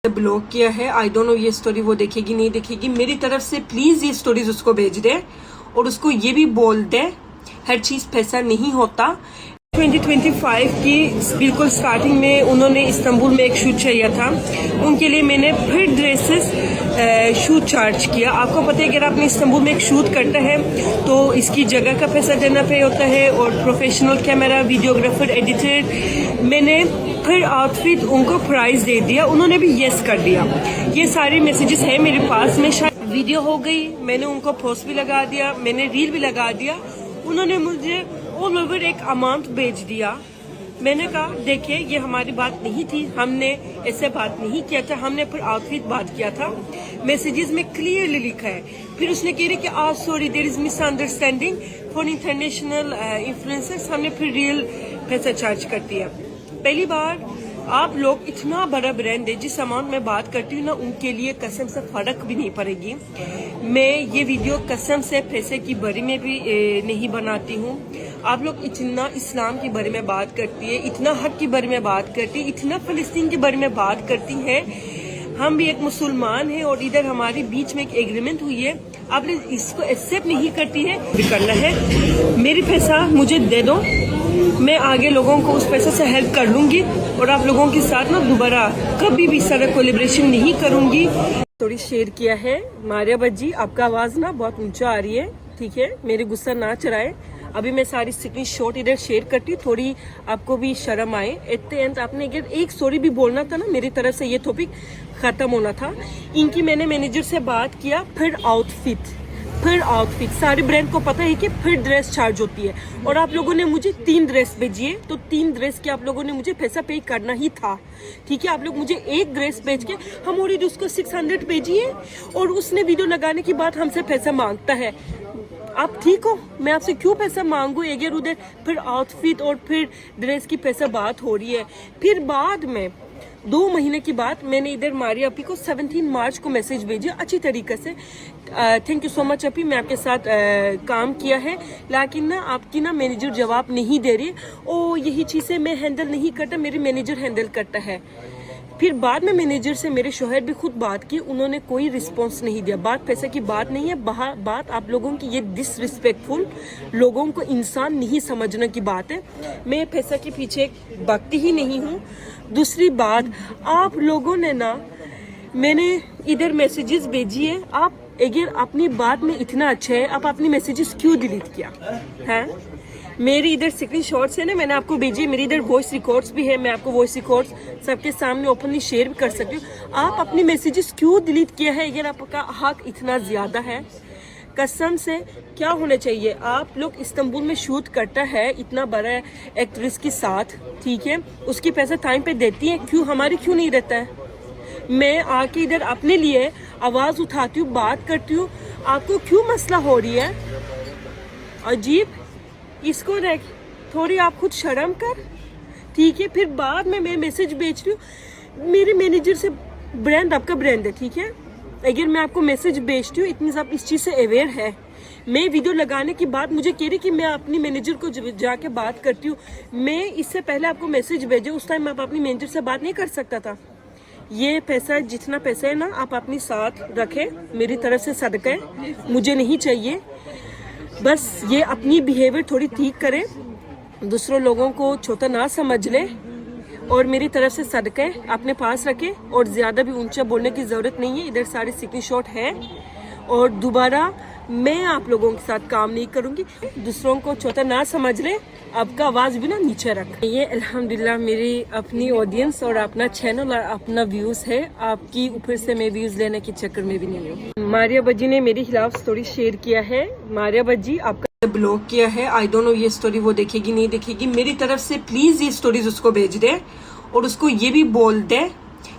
Block किया है। I don't know ये स्टोरी वो देखेगी नहीं देखेगी। मेरी तरफ से प्लीज ये स्टोरीज उसको भेज दे और उसको ये भी बोल दे हर चीज पैसा नहीं होता। 2025 की बिल्कुल स्टार्टिंग में उन्होंने इस्तांबुल में एक शूट चाहिए था, उनके लिए मैंने फिर ड्रेसेस शूट चार्ज किया। आपको पता है अगर आपने इस्तांबुल में एक शूट करता है तो इसकी जगह का पैसा देना पे होता है और प्रोफेशनल कैमरा, वीडियोग्राफर, एडिटर। मैंने फिर आउटफिट उनको प्राइस दे दिया, उन्होंने भी यस कर दिया। ये सारे मैसेजेस हैं मेरे पास में, शायद वीडियो हो गई, मैंने उनको पोस्ट भी लगा दिया, मैंने रील भी लगा दिया। उन्होंने मुझे ऑल ओवर एक अमाउंट भेज दिया। मैंने कहा देखिए ये हमारी बात नहीं थी, हमने ऐसे बात नहीं किया था, हमने फिर आउटफिट बात किया था। मैसेजेस में क्लियरली लिखा है। फिर उसने कह रही कि sorry there is misunderstanding for international influencers, हमने फिर रियल पैसा चार्ज कर दिया। पहली बार आप लोग इतना बड़ा ब्रांड है, जिस अमाउंट में बात करती हूँ ना उनके लिए कसम से फर्क भी नहीं पड़ेगी। मैं ये वीडियो कसम से पैसे की बारे में भी नहीं बनाती हूँ। आप लोग इतना इस्लाम के बारे में बात करती है, इतना हक के बारे में बात करती है, इतना फलस्तीन के बारे में बात करती है। हम भी एक मुसलमान हैं और इधर हमारे बीच में एक एग्रीमेंट हुई है, आपने इसको एक्सेप्ट नहीं करती है। भी करना है, मेरी पैसा मुझे दे दो, मैं आगे लोगों को उस पैसे से हेल्प कर लूंगी और आप लोगों के साथ ना दोबारा कभी भी सारा कोलैबोरेशन नहीं करूंगी। थोड़ी शेयर किया है। मारिया बज्जी आपका आवाज ना बहुत ऊंचा आ रही है, ठीक है, मेरे गुस्सा ना चढ़ाए। अभी मैं सारी स्क्रीनशॉट इधर शेयर करती हूँ, थोड़ी आपको भी शर्म आए। एट द एंड आपने अगर एक स्टोरी भी बोलना था ना, मेरी तरफ से ये टॉपिक खत्म होना था। इनकी मैंने मैनेजर से बात किया, फिर आउटफिट सारे ब्रांड को पता है कि फिर ड्रेस चार्ज होती है। और आप लोगों ने मुझे 3 ड्रेस भेजी है, तो 3 ड्रेस के आप लोगों ने मुझे पैसा पे करना ही था, ठीक है। आप लोग मुझे एक ड्रेस भेज के हम ऑलरेडी उसको 600 भेजी है और उसने वीडियो लगाने के बाद हमसे पैसा मांगता है। आप ठीक हो, मैं आपसे क्यों पैसा मांगू? अगर उधर फिर आउटफिट और फिर ड्रेस की पैसा बात हो रही है। फिर बाद में 2 महीने के बाद मैंने इधर मारिया अपी को 17 मार्च को मैसेज भेजा अच्छी तरीके से। थैंक यू सो मच अपी, मैं आपके साथ काम किया है, लेकिन ना आपकी ना मैनेजर जवाब नहीं दे रही। ओ यही चीज़ें मैं हैंडल नहीं करता, मेरी मैनेजर हैंडल करता है। फिर बाद में मैनेजर से मेरे शोहर भी खुद बात की, उन्होंने कोई रिस्पॉन्स नहीं दिया। बात पैसे की बात नहीं है, बात आप लोगों की ये डिसरिस्पेक्टफुल, लोगों को इंसान नहीं समझने की बात है। मैं पैसा के पीछे भागती ही नहीं हूँ। दूसरी बात, आप लोगों ने ना, मैंने इधर मैसेजेस भेजी है, आप अगर अपनी बात में इतना अच्छा है, आप अपनी मैसेजेस क्यों डिलीट किया है? मेरी इधर स्क्रीनशॉट्स है ना, मैंने आपको भेजी, मेरी इधर वॉइस रिकॉर्ड्स भी है, मैं आपको वॉइस रिकॉर्ड्स सबके सामने ओपनली शेयर भी कर सकती हूँ। आप अपनी मैसेजेस क्यों डिलीट किया है अगर आपका हक इतना ज्यादा है? कसम से क्या होना चाहिए? आप लोग इस्तांबुल में शूट करता है इतना बड़ा एक्ट्रेस के साथ, ठीक है, उसकी पैसा टाइम पे देती है, क्यों हमारी क्यों नहीं रहता है? मैं आके इधर अपने लिए आवाज उठाती हूँ, बात करती हूँ, आपको क्यों मसला हो रही है? अजीब, इसको देख, थोड़ी आप खुद शर्म कर, ठीक है। फिर बाद में मैं मैसेज भेज रही हूँ मेरे मैनेजर से, ब्रांड आपका ब्रांड है, ठीक है। अगर मैं आपको मैसेज भेजती हूँ, इतनी सब इस चीज़ से अवेयर है। मैं वीडियो लगाने के बाद मुझे कह रही कि मैं अपनी मैनेजर को जाके बात करती हूँ। मैं इससे पहले आपको मैसेज भेजे, उस टाइम आप अपनी मैनेजर से बात नहीं कर सकता था। ये पैसा, जितना पैसा है ना, आप अपने साथ रखें, मेरी तरफ से सदका है, मुझे नहीं चाहिए। बस ये अपनी बिहेवियर थोड़ी ठीक करें, दूसरों लोगों को छोटा ना समझ ले, और मेरी तरफ से सदका है, अपने पास रखें। और ज़्यादा भी ऊंचा बोलने की ज़रूरत नहीं है, इधर सारे स्क्रीनशॉट है। और दोबारा मैं आप लोगों के साथ काम नहीं करूंगी, दूसरों को छोटा ना समझ ले, आपका आवाज़ भी ना नीचे रख। ये अल्हम्दुलिल्लाह मेरी अपनी ऑडियंस और अपना चैनल और अपना व्यूज़ है, आपकी ऊपर से मैं व्यूज़ लेने के चक्कर में भी नहीं हूँ। मारिया बज्जी ने मेरे खिलाफ स्टोरी शेयर किया है। मारिया बज्जी आपका ब्लॉक किया है। आई डोंट नो ये स्टोरी वो देखेगी नहीं देखेगी। मेरी तरफ से प्लीज ये स्टोरीज उसको भेज दे और उसको ये भी बोल दे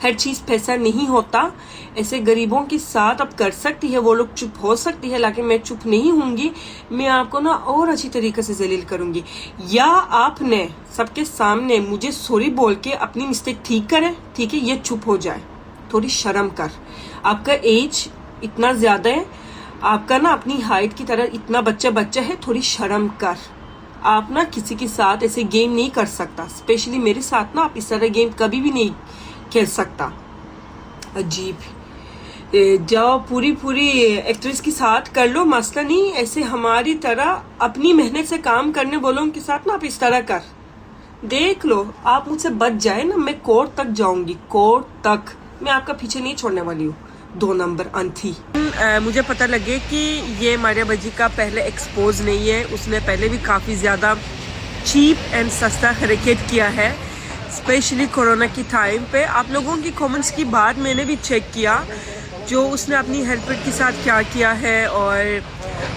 हर चीज पैसा नहीं होता। ऐसे गरीबों के साथ अब कर सकती है, वो लोग चुप हो सकती है, लेकिन मैं चुप नहीं होंगी। मैं आपको ना और अच्छी तरीके से जलील करूंगी। या आपने सबके सामने मुझे सॉरी बोल के अपनी मिस्टेक ठीक करे, ठीक है, ये चुप हो जाए। थोड़ी शर्म कर, आपका एज इतना ज्यादा है, आपका ना अपनी हाइट की तरह इतना बच्चा है, थोड़ी शर्म कर। आप ना किसी के साथ ऐसे गेम नहीं कर सकता, स्पेशली मेरे साथ ना आप इस तरह गेम कभी भी नहीं खेल सकता। अजीब। जाओ पूरी पूरी एक्ट्रेस के साथ कर लो, मसला नहीं। ऐसे हमारी तरह अपनी मेहनत से काम करने वालों के साथ ना आप इस तरह कर। देख लो, आप मुझसे बच जाए ना, मैं कोर्ट तक जाऊंगी, कोर्ट तक। मैं आपका पीछे नहीं छोड़ने वाली हूँ, 2 नंबर अंथी। मुझे पता लगे कि ये मारिया बजी का पहले एक्सपोज नहीं है, उसने पहले भी काफ़ी ज़्यादा चीप एंड सस्ता हरकत किया है, स्पेशली कोरोना की टाइम पे। आप लोगों की कमेंट्स की बात मैंने भी चेक किया, जो उसने अपनी हेल्पर के साथ क्या किया है और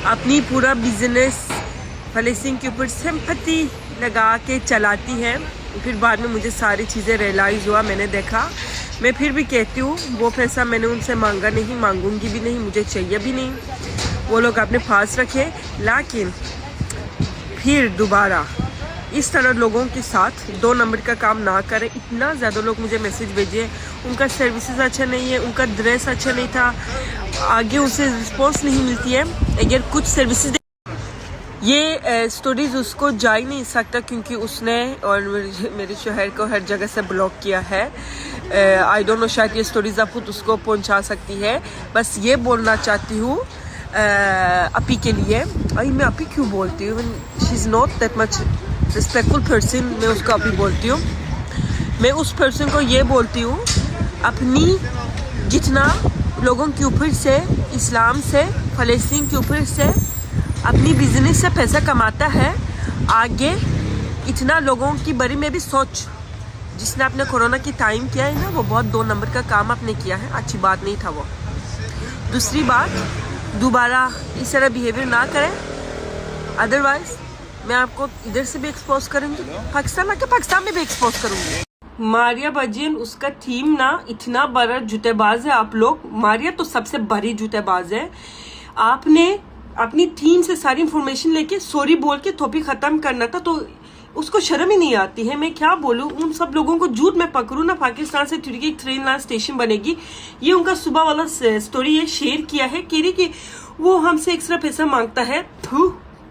अपनी पूरा बिजनेस फ़लस्तीन के ऊपर सिंपैथी लगा के चलाती है। फिर बाद में मुझे सारी चीज़ें रियलाइज़ हुआ, मैंने देखा। मैं फिर भी कहती हूँ, वो पैसा मैंने उनसे मांगा नहीं, मांगूंगी भी नहीं, मुझे चाहिए भी नहीं। वो लोग अपने पास रखे, लेकिन फिर दोबारा इस तरह लोगों के साथ 2 नंबर का काम ना करें। इतना ज़्यादा लोग मुझे मैसेज भेजे, उनका सर्विसेज अच्छा नहीं है, उनका ड्रेस अच्छा नहीं था, आगे उसे रिस्पॉन्स नहीं मिलती है। अगर कुछ सर्विसेज ये स्टोरीज उसको जा ही नहीं सकता, क्योंकि उसने और मेरे शोहर को हर जगह से ब्लॉक किया है। आई डोंट नो, शायद ये स्टोरीज आप खुद उसको पहुंचा सकती है। बस ये बोलना चाहती हूँ अपी के लिए। अरे मैं अपी क्यों बोलती हूँ, she is not that much respectful person, मैं उसको अपी बोलती हूँ। मैं उस पर्सन को ये बोलती हूँ, अपनी जितना लोगों के ऊपर से, इस्लाम से, फ़लस्तीन के ऊपर से, अपनी बिजनेस से पैसा कमाता है, आगे इतना लोगों की बारे में भी सोच। जिसने अपने कोरोना की टाइम किया है ना, वो बहुत 2 नंबर का काम आपने किया है, अच्छी बात नहीं था वो। दूसरी बात, दोबारा इस तरह बिहेवियर ना करें, अदरवाइज मैं आपको इधर से भी एक्सपोज करूंगी, पाकिस्तान आके पाकिस्तान में भी एक्सपोज करूंगी। मारिया बजी उसका थीम ना इतना बड़ा जूतेबाज है आप लोग। मारिया तो सबसे बड़ी जूतेबाज है। आपने अपनी थीम से सारी इंफॉर्मेशन लेके सॉरी बोल के टॉपिक खत्म करना था, तो उसको शर्म ही नहीं आती है। मैं क्या बोलूँ, उन सब लोगों को झूठ में पकड़ू ना। पाकिस्तान से तुर्की एक ट्रेन लाइन स्टेशन बनेगी, ये उनका सुबह वाला स्टोरी ये शेयर किया है, कह रही कि वो हमसे एक्स्ट्रा पैसा मांगता है।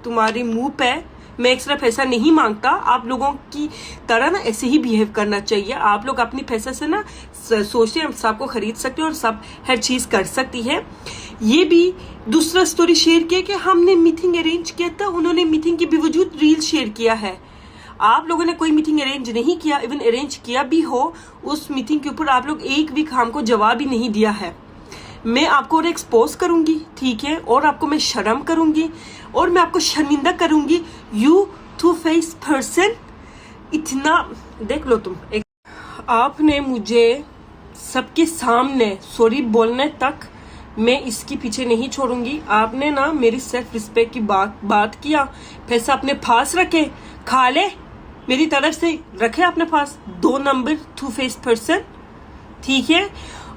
तुम्हारे मुंह पे, मैं एक्स्ट्रा पैसा नहीं मांगता। आप लोगों की तरह ना ऐसे ही बिहेव करना चाहिए। आप लोग अपनी पैसे से ना सोचते हैं हम सबको खरीद सकते हैं और सब हर चीज कर सकती है। ये भी दूसरा स्टोरी शेयर किया कि हमने मीटिंग अरेंज किया था, उन्होंने मीटिंग के बावजूद रील शेयर किया है। आप लोगों ने कोई मीटिंग अरेंज नहीं किया, इवन अरेंज किया भी हो, उस मीटिंग के ऊपर आप लोग एक वीक हमको जवाब ही नहीं दिया है। मैं आपको और एक्सपोज करूंगी, ठीक है, और आपको मैं शर्म करूंगी और मैं आपको शर्मिंदा करूंगी। यू टू फेस पर्सन, इतना देख लो तुम। आपने मुझे सबके सामने सॉरी बोलने तक मैं इसके पीछे नहीं छोड़ूंगी। आपने ना मेरी सेल्फ रिस्पेक्ट की बात किया, पैसा अपने पास रखे, खा ले, मेरी तरफ से रखे अपने पास। 2 नंबर टू फेस पर्सन, ठीक है।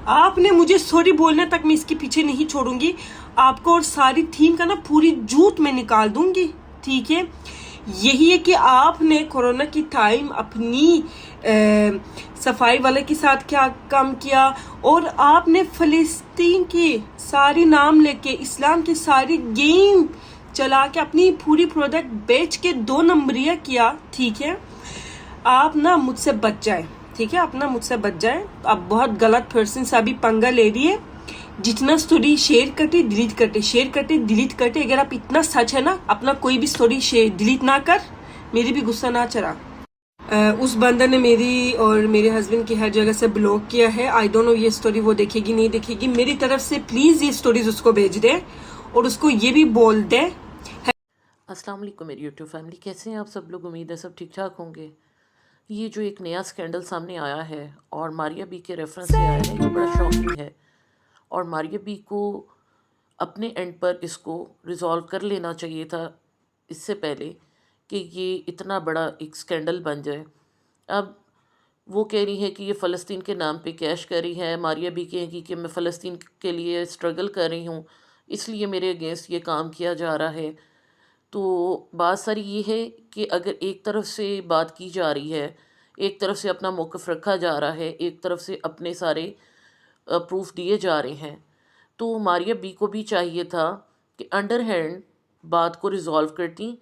आपने मुझे सॉरी बोलने तक मैं इसके पीछे नहीं छोड़ूंगी। आपको और सारी थीम का ना पूरी जूत में निकाल दूंगी, ठीक है। यही है कि आपने कोरोना की टाइम अपनी सफाई वाले के साथ क्या काम किया, और आपने फलस्तीन के सारी नाम लेके इस्लाम की सारी गेम चला के अपनी पूरी प्रोडक्ट बेच के 2 नंबरिया किया, ठीक है। आप ना मुझसे बच जाए, ठीक है, अपना मुझसे बच जाए। आप बहुत गलत पर्सन से अभी पंगा ले रही है। जितना स्टोरी शेयर करते डिलीट करते, शेयर करते डिलीट करते। अगर आप इतना सच है ना, अपना कोई भी स्टोरी शेयर डिलीट ना कर, मेरी भी गुस्सा ना चढ़ा। उस बंदर ने मेरी और मेरे हस्बैंड की हर जगह से ब्लॉक किया है। आई डोंट नो ये स्टोरी वो देखेगी नहीं देखेगी। मेरी तरफ से प्लीज ये स्टोरीज उसको भेज दे और उसको ये भी बोल दे। अस्सलाम वालेकुम मेरी यूट्यूब फैमिली, कैसे हैं आप सब लोग? उम्मीद है सब ठीक ठाक होंगे। ये जो एक नया स्कैंडल सामने आया है और मारिया बी के रेफरेंस से आया है, ये बड़ा शॉकिंग है। और मारिया बी को अपने एंड पर इसको रिजॉल्व कर लेना चाहिए था इससे पहले कि ये इतना बड़ा एक स्कैंडल बन जाए। अब वो कह रही है कि ये फ़लस्तीन के नाम पे कैश कर रही है। मारिया बी कहेगी कि मैं फ़लस्तीन के लिए स्ट्रगल कर रही हूँ, इसलिए मेरे अगेंस्ट ये काम किया जा रहा है। तो बात सारी ये है कि अगर एक तरफ से बात की जा रही है, एक तरफ से अपना मौक़िफ़ रखा जा रहा है, एक तरफ से अपने सारे प्रूफ दिए जा रहे हैं, तो मारिया बी को भी चाहिए था कि अंडर हैंड बात को रिज़ॉल्व करती।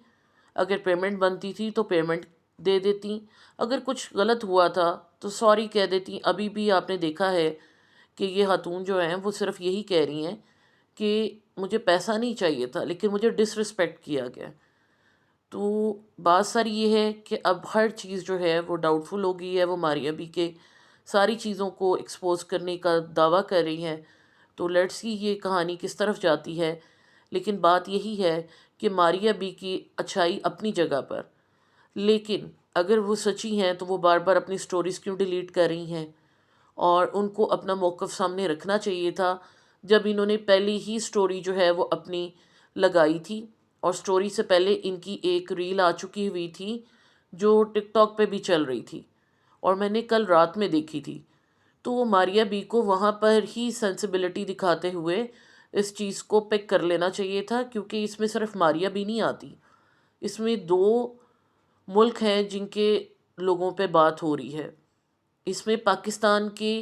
अगर पेमेंट बनती थी तो पेमेंट दे देती, अगर कुछ गलत हुआ था तो सॉरी कह देती। अभी भी आपने देखा है कि ये खातून जो हैं वो सिर्फ यही कह रही हैं कि मुझे पैसा नहीं चाहिए था, लेकिन मुझे डिसरिस्पेक्ट किया गया। तो बात सारी ये है कि अब हर चीज़ जो है वो डाउटफुल हो गई है। वो मारिया बी के सारी चीज़ों को एक्सपोज करने का दावा कर रही हैं। तो लेट्स सी ये कहानी किस तरफ जाती है। लेकिन बात यही है कि मारिया बी की अच्छाई अपनी जगह पर, लेकिन अगर वो सच्ची हैं तो वो बार बार अपनी स्टोरीज़ क्यों डिलीट कर रही हैं। और उनको अपना मौक़िफ़ सामने रखना चाहिए था जब इन्होंने पहली ही स्टोरी जो है वो अपनी लगाई थी। और स्टोरी से पहले इनकी एक रील आ चुकी हुई थी जो टिकटॉक पे भी चल रही थी, और मैंने कल रात में देखी थी। तो वो मारिया बी को वहाँ पर ही सेंसिबिलिटी दिखाते हुए इस चीज़ को पिक कर लेना चाहिए था, क्योंकि इसमें सिर्फ मारिया बी नहीं आती, इसमें दो मुल्क हैं जिनके लोगों पे बात हो रही है। इसमें पाकिस्तान के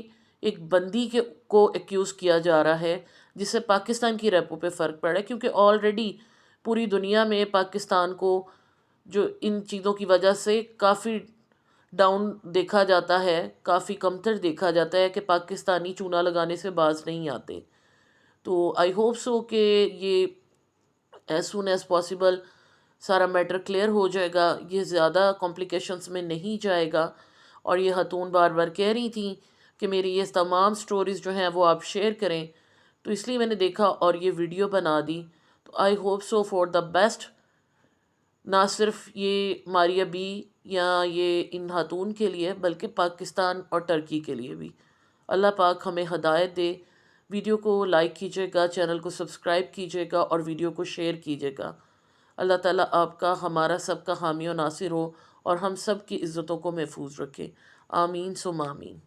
एक बंदी के को एक्यूज़ किया जा रहा है, जिससे पाकिस्तान की रेपो पे फ़र्क पड़ा है, क्योंकि ऑलरेडी पूरी दुनिया में पाकिस्तान को जो इन चीज़ों की वजह से काफ़ी डाउन देखा जाता है, काफ़ी कमतर देखा जाता है कि पाकिस्तानी चूना लगाने से बाज नहीं आते। तो आई होप सो कि ये एज सुन एज़ पॉसिबल सारा मैटर क्लियर हो जाएगा, ये ज़्यादा कॉम्प्लिकेशंस में नहीं जाएगा। और ये खातून बार बार कह रही थी कि मेरी ये तमाम स्टोरीज़ जो हैं वो आप शेयर करें, तो इसलिए मैंने देखा और ये वीडियो बना दी। तो I hope so for the best, ना सिर्फ ये मारिया बी या ये इन खातून के लिए, बल्कि पाकिस्तान और टर्की के लिए भी। अल्लाह पाक हमें हदायत दे। वीडियो को लाइक कीजिएगा, चैनल को सब्सक्राइब कीजिएगा और वीडियो को शेयर कीजिएगा। अल्लाह ताला आपका हमारा सबका हामी और नासिर हो और हम सब की इज़्ज़तों को महफूज रखे। आमीन सुम आमीन।